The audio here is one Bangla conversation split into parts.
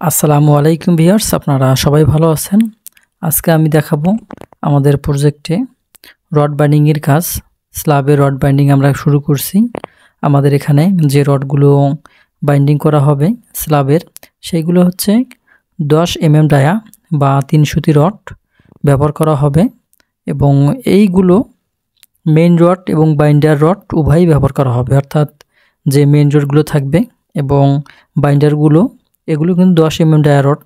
আসসালামু আলাইকুম ভিউয়ার্স, আপনারা সবাই ভালো আছেন। আজকে আমি দেখাবো আমাদের প্রজেক্টে রড বাইন্ডিং এর কাজ। স্ল্যাবের রড বাইন্ডিং আমরা শুরু করছি। আমাদের এখানে যে রডগুলো বাইন্ডিং করা হবে স্ল্যাবের, সেইগুলো হচ্ছে 10 mm ডায়া বা 3 সুতি রড ব্যবহার করা হবে এবং এইগুলো মেইন রড এবং বাইন্ডার রড উভয়ই ব্যবহার করা হবে। অর্থাৎ যে মেইন রডগুলো থাকবে এবং বাইন্ডারগুলো এগুলো কিন্তু 10 mm ডায়া রড,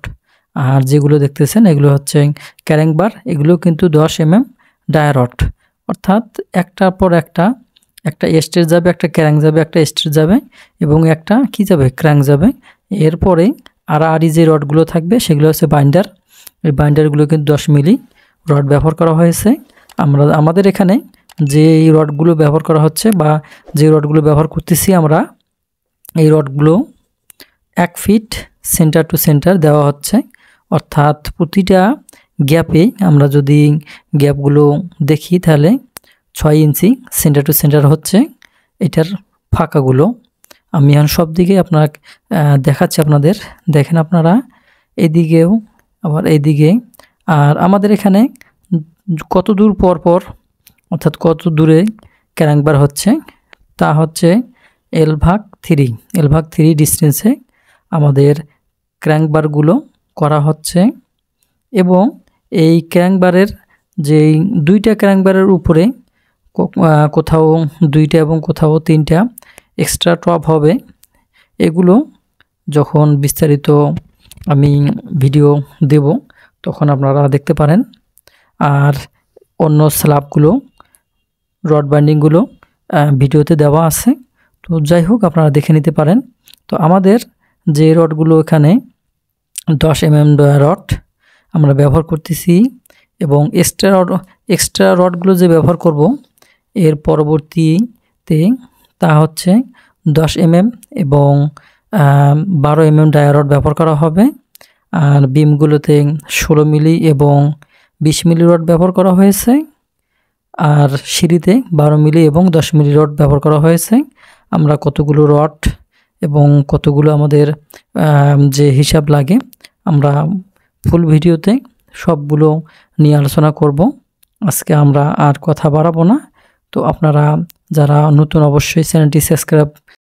আর যেগুলো দেখতেছেন এগুলো হচ্ছে ক্যারেং বার, এগুলো কিন্তু 10 mm ডায়া রড। অর্থাৎ একটার পর একটা স্টেজ যাবে, একটা ক্যারেং যাবে, একটা স্টেজ যাবে এবং একটা কি যাবে, ক্র্যাঙ্ক যাবে। এরপরে আড়াআড়ি যে রডগুলো থাকবে সেগুলো হচ্ছে বাইন্ডার। এই বাইন্ডারগুলো কিন্তু 10 মিলি রড ব্যবহার করা হয়েছে। আমাদের এখানে যে রডগুলো ব্যবহার করা হচ্ছে বা যে রডগুলো ব্যবহার করতেছি আমরা, এই রডগুলো 1 ফিট সেন্টার টু সেন্টার দেওয়া হচ্ছে। অর্থাৎ প্রতিটা গ্যাপে আমরা যদি গ্যাপগুলো দেখি তাহলে 6 ইঞ্চি সেন্টার টু সেন্টার হচ্ছে এটার ফাঁকাগুলো। আমি এখন সব দিকে দেখাচ্ছি আপনাদের, দেখেন আপনারা এদিকেও আবার এইদিকে। আর আমাদের এখানে কত দূর পর পর অর্থাৎ কত দূরে ক্যারেং বার হচ্ছে তা হচ্ছে L/3 ডিস্টেন্সে আমাদের ক্র্যাঙ্ক বারগুলো করা হচ্ছে। এবং এই ক্র্যাঙ্ক বারের যে দুইটা ক্র্যাঙ্ক বারের উপরে কোথাও 2টা এবং কোথাও 3টা এক্সট্রা টপ হবে। এগুলো যখন বিস্তারিত আমি ভিডিও দেব তখন আপনারা দেখতে পারেন। আর অন্য স্ল্যাবগুলো রড বাইন্ডিংগুলো ভিডিওতে দেওয়া আছে, তো যাই হোক আপনারা দেখে নিতে পারেন। তো আমাদের যে রডগুলো এখানে 10 mm রড আমরা ব্যবহার করতেছি এবং এক্সট্রা রডগুলো যে ব্যবহার করব এর পরবর্তীতে তা হচ্ছে 10 mm এবং 12 mm ডায়া রড ব্যবহার করা হবে। আর বিমগুলোতে 16 মিলি এবং 20 মিলি রড ব্যবহার করা হয়েছে। আর সিঁড়িতে 12 মিলি এবং 10 মিলি রড ব্যবহার করা হয়েছে। আমরা কতগুলো রড এবং কতগুলো আমাদের যে হিসাব লাগে আমরা ফুল ভিডিওতে সবগুলো নিয়ে আলোচনা করব। আজকে আমরা আর কথা বাড়াবো না। তো আপনারা যারা নতুন অবশ্যই চ্যানেলটি সাবস্ক্রাইব